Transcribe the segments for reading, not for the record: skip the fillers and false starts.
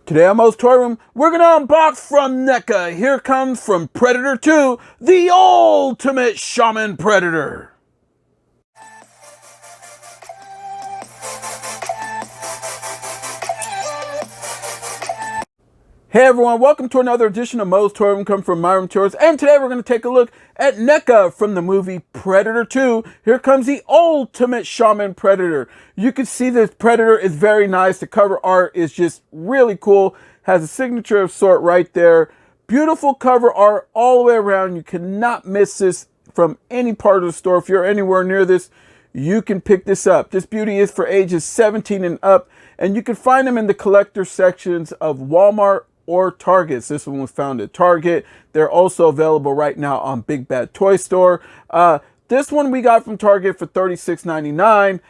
Today on Moe's Toy Room, we're going to unbox from Neca. Here comes from Predator 2, the ultimate Shaman Predator. Hey everyone, welcome to another edition of Moe's Toy Room, come from My Room Tours, and today we're going to take a look at Neca from the movie Predator 2. Here comes the ultimate Shaman Predator. You can see this Predator is very nice. The cover art is just really cool. Has a signature of sort right there. Beautiful cover art all the way around. You cannot miss this from any part of the store. If you're anywhere near this, you can pick this up. This beauty is for ages 17 and up, and you can find them in the collector sections of Walmart or Targets. This one was found at Target. They're also available right now on Big Bad Toy Store. This one we got from Target for $36.99.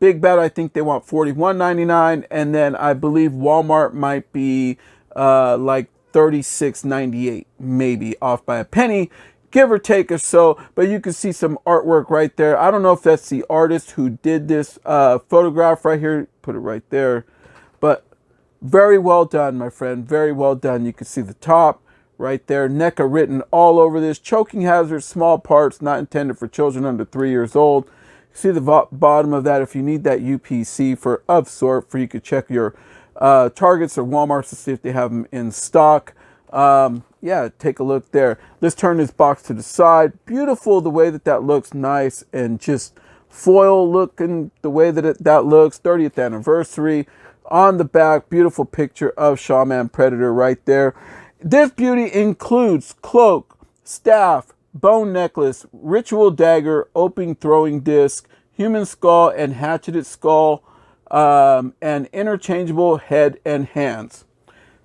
Big Bad, I think they want $41.99, and then I believe Walmart might be like $36.98, maybe off by a penny, give or take or so. But you can see some artwork right there. I don't know if that's the artist who did this photograph right here. Put it right there, but very well done, my friend. Very well done. You can see the top right there. Neca written all over this. Choking hazard, small parts, not intended for children under 3 years old. You see the bottom of that. If you need that UPC for of sort, for you could check your Targets or Walmarts to see if they have them in stock. Yeah, take a look there. Let's turn this box to the side. Beautiful the way that looks, nice and just foil looking the way that looks. 30th anniversary. On the back, beautiful picture of Shaman Predator right there. This beauty includes cloak, staff, bone necklace, ritual dagger, open throwing disc, human skull and hatcheted skull, and interchangeable head and hands.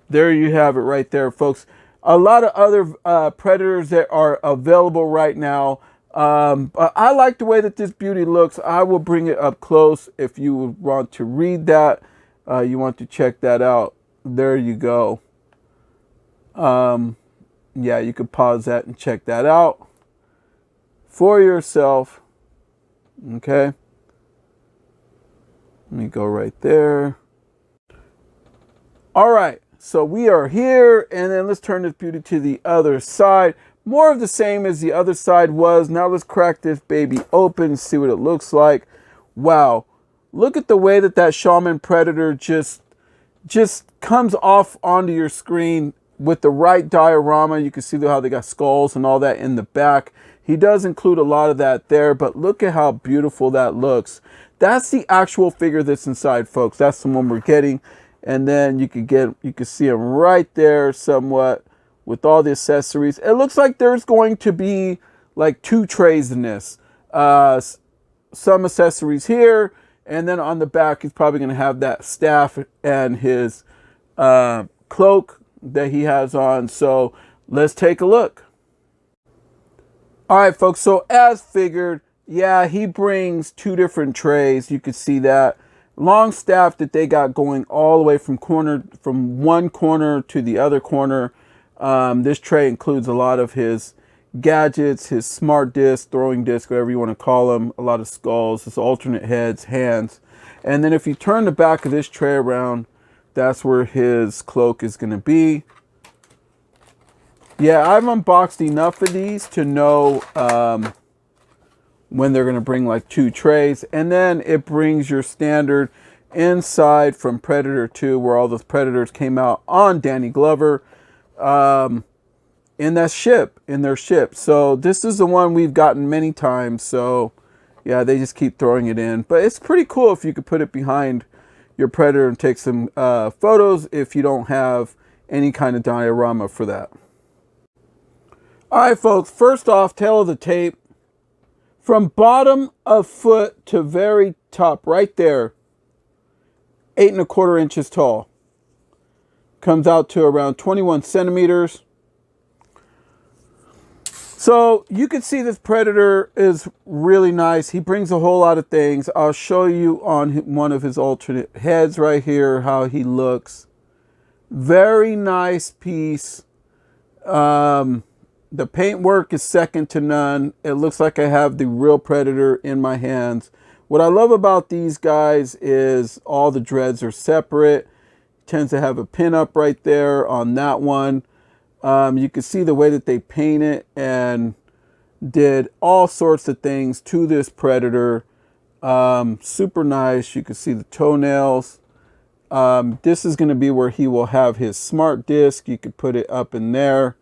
There you have it right there, folks. A lot of other Predators that are available right now. But I like the way that this beauty looks. I will bring it up close if you would want to read that. You want to check that out. There you go. Yeah, you could pause that and check that out for yourself. Okay. Let me go right there. All right. So we are here, and then let's turn this beauty to the other side. More of the same as the other side was. Now let's crack this baby open and see what it looks like. Wow. Look at the way that Shaman Predator just comes off onto your screen with the right diorama. You can see how they got skulls and all that in the back. He does include a lot of that there, but look at how beautiful that looks. That's the actual figure that's inside, folks. That's the one we're getting. And then you can see him right there somewhat with all the accessories. It looks like there's going to be like 2 trays in this. Some accessories here. And then on the back, he's probably going to have that staff and his cloak that he has on. So let's take a look. All right, folks. So as figured, yeah, he brings 2 different trays. You can see that long staff that they got going all the way from one corner to the other corner. This tray includes a lot of his gadgets, his smart disc, throwing disc, whatever you want to call them, a lot of skulls, his alternate heads, hands. And then if you turn the back of this tray around, that's where his cloak is going to be. Yeah, I've unboxed enough of these to know when they're going to bring like 2 trays. And then it brings your standard inside from Predator 2, where all those Predators came out on Danny Glover. In their ship. So this is the one we've gotten many times. So yeah, they just keep throwing it in. But it's pretty cool if you could put it behind your Predator and take some photos if you don't have any kind of diorama for that. All right, folks. First off, tail of the tape. From bottom of foot to very top, right there, 8 1/4 inches tall. Comes out to around 21 centimeters. So you can see this Predator is really nice. He brings a whole lot of things. I'll show you on one of his alternate heads right here how he looks. Very nice piece. The paintwork is second to none. It looks like I have the real Predator in my hands. What I love about these guys is all the dreads are separate. tends to have a pin up right there on that one. You can see the way that they paint it and did all sorts of things to this predator. Super nice. You can see the toenails. This is going to be where he will have his smart disc. You could put it up in there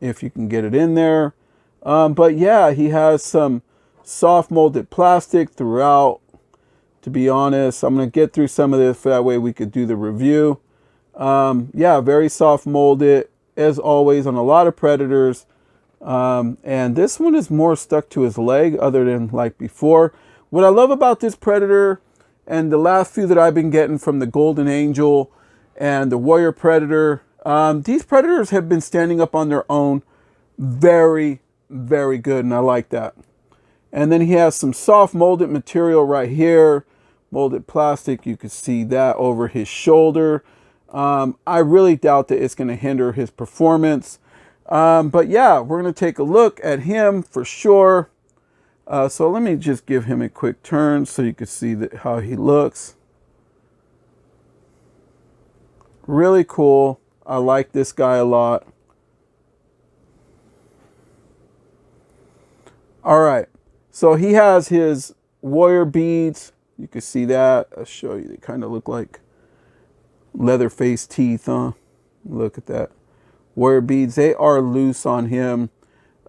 if you can get it in there. But yeah, he has some soft molded plastic throughout. To be honest, I'm going to get through some of this, that way we could do the review. Yeah, very soft molded, as always, on a lot of predators. And this one is more stuck to his leg other than like before. What I love about this predator, and the last few that I've been getting from the Golden Angel and the Warrior Predator, these predators have been standing up on their own very, very good, and I like that. And then he has some soft molded material right here, molded plastic. You can see that over his shoulder. I really doubt that it's going to hinder his performance. But yeah, we're going to take a look at him for sure. So let me just give him a quick turn so you can see how he looks. Really cool. I like this guy a lot. All right. So he has his warrior beads. You can see that. I'll show you. They kind of look like leather face teeth, huh? Look at that. Warrior beads. They are loose on him.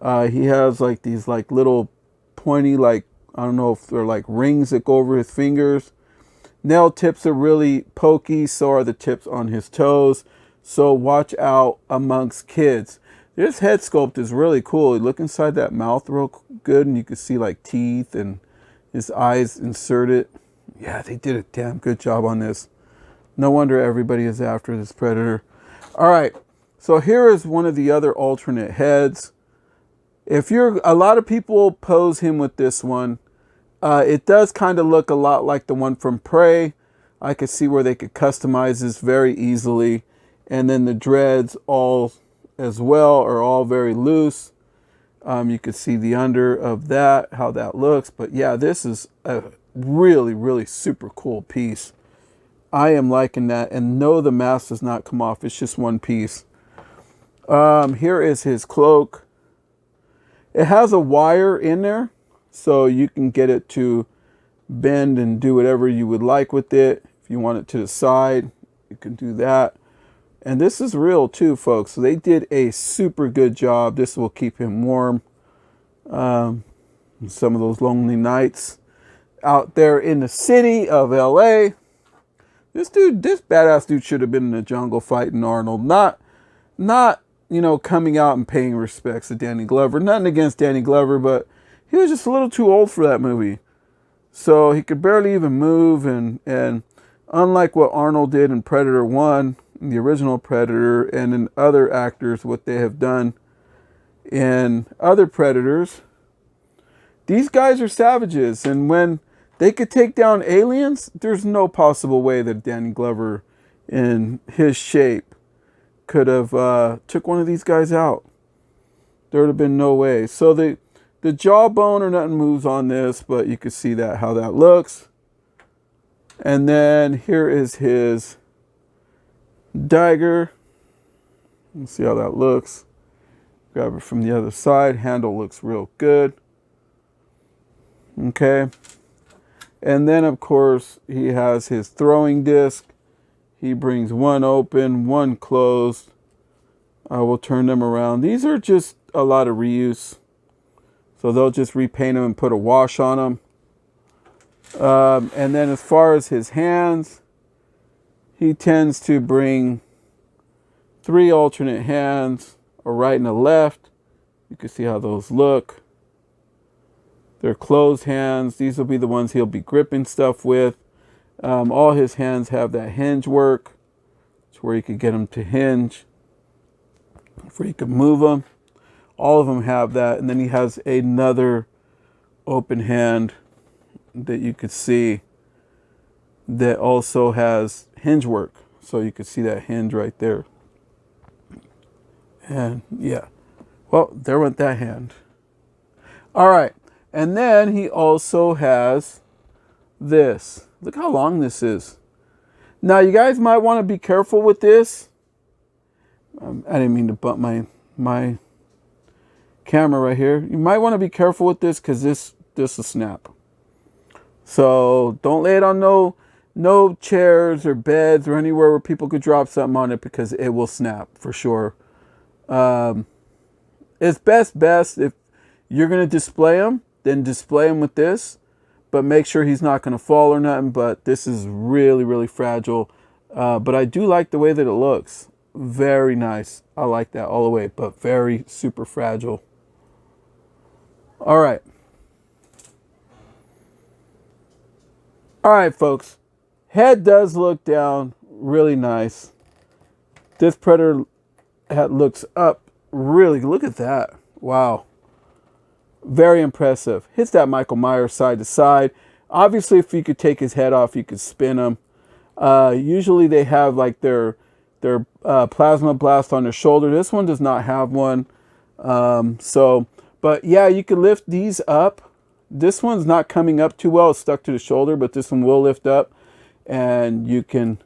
He has like these like little pointy, like, I don't know if they're like rings that go over his fingers. Nail tips are really pokey. So are the tips on his toes. So watch out amongst kids. This head sculpt is really cool. You look inside that mouth real good and you can see like teeth and his eyes inserted. Yeah, they did a damn good job on this. No wonder everybody is after this predator. All right, so here is one of the other alternate heads. A lot of people pose him with this one. It does kind of look a lot like the one from Prey. I could see where they could customize this very easily. And then the dreads all as well are all very loose. You can see the under of that, how that looks. But yeah, this is a really, really super cool piece. I am liking that. And no, the mask does not come off. It's just one piece. Here is his cloak. It has a wire in there, so you can get it to bend and do whatever you would like with it. If you want it to the side, you can do that. And this is real too, folks. So they did a super good job. This will keep him warm. Some of those lonely nights out there in the city of LA. This badass dude should have been in the jungle fighting Arnold. Not, coming out and paying respects to Danny Glover. Nothing against Danny Glover, but he was just a little too old for that movie. So he could barely even move. And unlike what Arnold did in Predator 1, the original Predator, and in other actors, what they have done in other Predators, these guys are savages. And when they could take down aliens, there's no possible way that Danny Glover in his shape could have took one of these guys out. There would have been no way. So the jawbone or nothing moves on this, but you can see how that looks. And then here is his dagger. Let's see how that looks. Grab it from the other side. Handle looks real good. Okay. And then, of course, he has his throwing disc. He brings one open, one closed. I will turn them around. These are just a lot of reuse. So they'll just repaint them and put a wash on them. And then as far as his hands, he tends to bring 3 alternate hands, a right and a left. You can see how those look. They're closed hands. These will be the ones he'll be gripping stuff with. All his hands have that hinge work. It's where you could get them to hinge, where you could move them. All of them have that. And then he has another open hand that you could see that also has hinge work. So you could see that hinge right there. And yeah, well, there went that hand. All right. And then he also has this. Look how long this is. Now, you guys might want to be careful with this. I didn't mean to bump my camera right here. You might want to be careful with this because this will snap. So don't lay it on no chairs or beds or anywhere where people could drop something on it, because it will snap for sure. It's best if you're going to display them, then display them with this, but make sure he's not going to fall or nothing. But this is really, really fragile. But I do like the way that it looks. Very nice. I like that all the way, but very super fragile. All right. All right, folks. Head does look down really nice. This predator head looks up really. Look at that. Wow. Very impressive. Hits that Michael Myers side to side. Obviously, if you could take his head off, you could spin him. Usually they have like their plasma blast on their shoulder. This one does not have one. But yeah, you can lift these up. This one's not coming up too well. It's stuck to the shoulder, but this one will lift up, and you can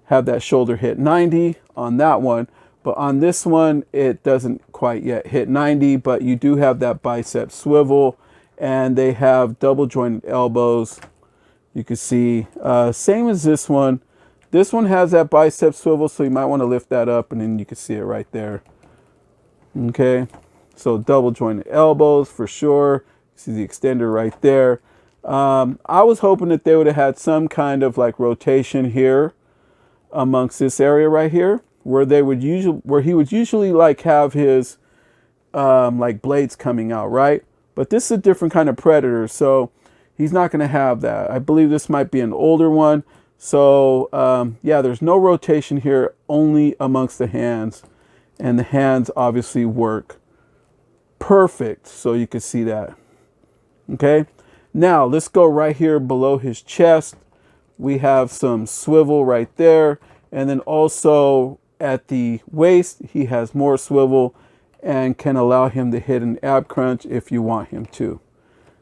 have that shoulder hit 90 on that one. But on this one, it doesn't quite yet hit 90, but you do have that bicep swivel, and they have double jointed elbows. You can see, same as this one. This one has that bicep swivel, so you might want to lift that up, and then you can see it right there. Okay, so double jointed elbows for sure. See the extender right there. I was hoping that they would have had some kind of like rotation here amongst this area right here, where he would usually like have his like blades coming out, right? But this is a different kind of predator, so he's not going to have that. I believe this might be an older one. So yeah, there's no rotation here, only amongst the hands, and the hands obviously work perfect, so you can see that. Okay, now let's go right here below his chest. We have some swivel right there, and then also at the waist he has more swivel and can allow him to hit an ab crunch if you want him to.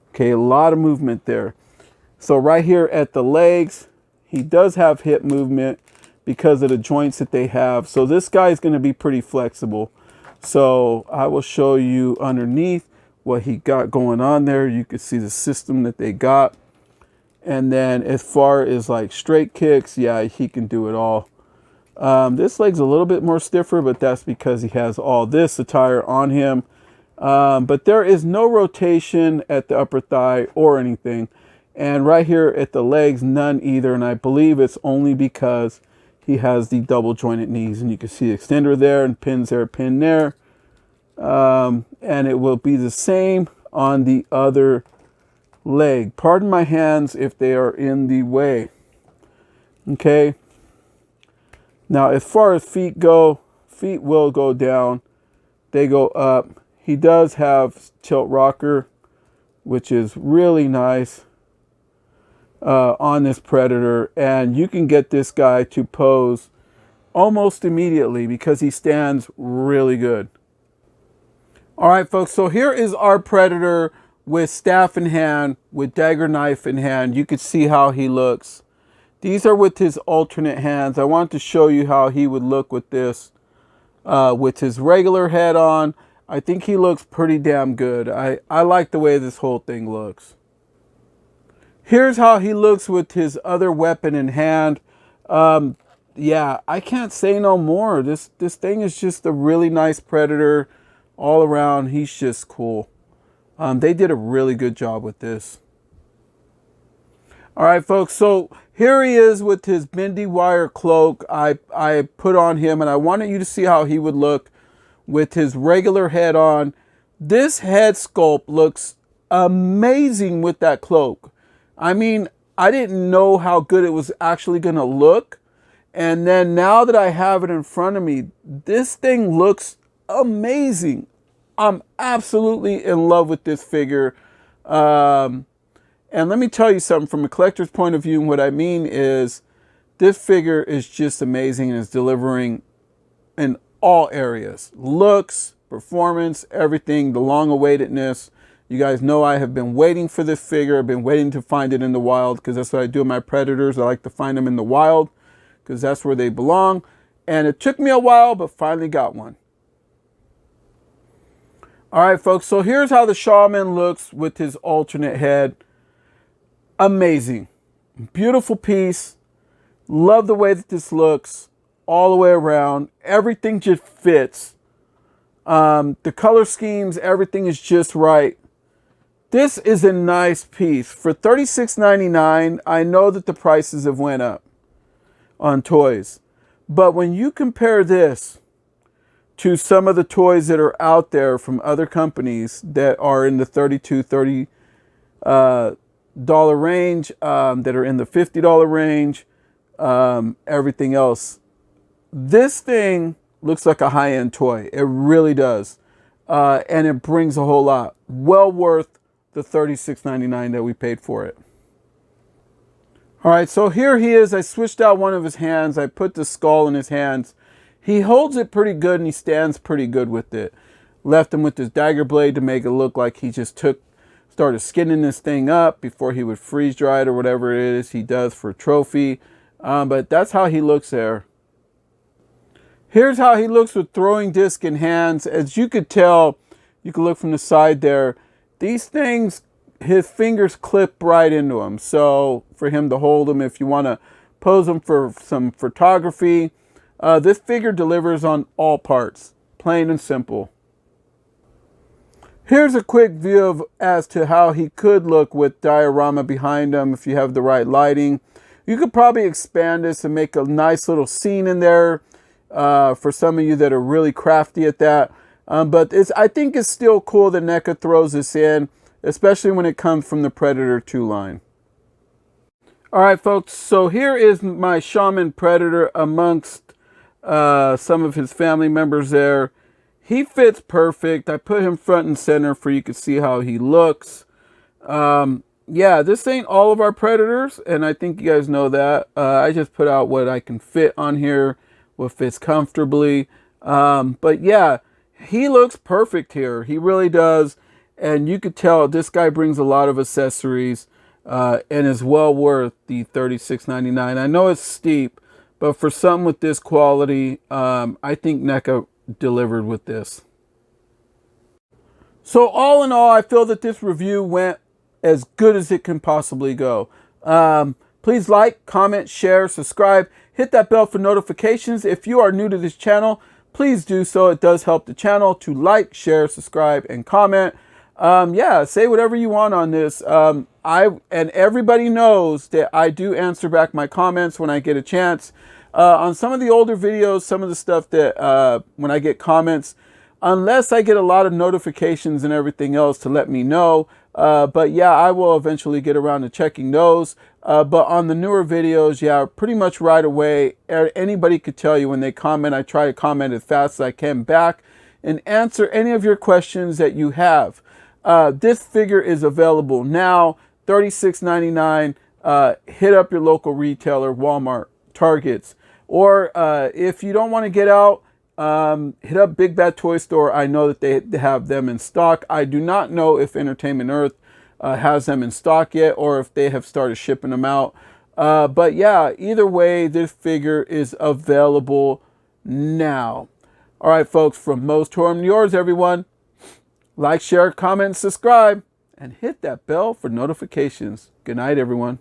Okay, a lot of movement there. So right here at the legs, he does have hip movement because of the joints that they have. So this guy is going to be pretty flexible. So I will show you underneath what he got going on there. You can see the system that they got. And then as far as like straight kicks, yeah, he can do it all. This leg's a little bit more stiffer, but that's because he has all this attire on him. But there is no rotation at the upper thigh or anything. And right here at the legs, none either. And I believe it's only because he has the double jointed knees. And you can see the extender there and pins there, pin there. And it will be the same on the other leg. Pardon my hands if they are in the way. Okay. Now, as far as feet go, feet will go down. They go up. He does have tilt rocker, which is really nice on this predator. And you can get this guy to pose almost immediately because he stands really good. All right, folks, so here is our predator with staff in hand, with dagger knife in hand. You can see how he looks. These are with his alternate hands. I want to show you how he would look with this. With his regular head on, I think he looks pretty damn good. I like the way this whole thing looks. Here's how he looks with his other weapon in hand. Yeah, I can't say no more. This thing is just a really nice predator. All around, he's just cool. They did a really good job with this. All right, folks, so here he is with his bendy wire cloak I put on him, and I wanted you to see how he would look with his regular head on. This head sculpt looks amazing with that cloak. I mean, I didn't know how good it was actually going to look. And then now that I have it in front of me, this thing looks amazing. I'm absolutely in love with this figure. And let me tell you something from a collector's point of view. And what I mean is this figure is just amazing and is delivering in all areas. Looks, performance, everything, the long-awaitedness. You guys know I have been waiting for this figure. I've been waiting to find it in the wild because that's what I do with my Predators. I like to find them in the wild because that's where they belong. And it took me a while, but finally got one. All right, folks, so here's how the Shaman looks with his alternate head. Amazing. Beautiful piece. Love the way that this looks all the way around. Everything just fits. The color schemes, everything is just right. This is a nice piece. For $36.99, I know that the prices have went up on toys. But when you compare this to some of the toys that are out there from other companies that are in the $32, $30 range, that are in the $50 range, everything else, this thing looks like a high-end toy. It really does. And it brings a whole lot. Well worth the $36.99 that we paid for it. All right, so here he is. I switched out one of his hands. I put the skull in his hands. He holds it pretty good and he stands pretty good with it. Left him with his dagger blade to make it look like he just started skinning this thing up before he would freeze dry it or whatever it is he does for a trophy. But that's how he looks there. Here's how he looks with throwing disc in hands. As you could tell, you can look from the side there. These things, his fingers clip right into them. So for him to hold them, if you want to pose them for some photography, this figure delivers on all parts, plain and simple. Here's a quick view as to how he could look with diorama behind him if you have the right lighting. You could probably expand this and make a nice little scene in there for some of you that are really crafty at that. But I think it's still cool that Neca throws this in, especially when it comes from the Predator 2 line. All right, folks, so here is my Shaman Predator amongst some of his family members there. He fits perfect. I put him front and center for you to see how he looks. Yeah, this ain't all of our Predators, and I think you guys know that. I just put out what I can fit on here, what fits comfortably. But yeah, he looks perfect here. He really does. And you could tell this guy brings a lot of accessories and is well worth the $36.99. I know it's steep, but for something with this quality, I think Neca delivered with this. So all in all, I feel that this review went as good as it can possibly go. Please like, comment, share, subscribe. Hit that bell for notifications. If you are new to this channel, please do so. It does help the channel to like, share, subscribe, and comment. Yeah, say whatever you want on this. And everybody knows that I do answer back my comments when I get a chance. On some of the older videos, some of the stuff that when I get comments, unless I get a lot of notifications and everything else to let me know. But yeah, I will eventually get around to checking those. But on the newer videos, yeah, pretty much right away, anybody could tell you when they comment. I try to comment as fast as I can back and answer any of your questions that you have. This figure is available now, $36.99. Hit up your local retailer, Walmart, Targets. Or if you don't want to get out, hit up Big Bad Toy Store. I know that they have them in stock. I do not know if Entertainment Earth has them in stock yet or if they have started shipping them out. But yeah, either way, this figure is available now. All right, folks, from Moe's to yours, everyone. Like, share, comment, subscribe, and hit that bell for notifications. Good night, everyone.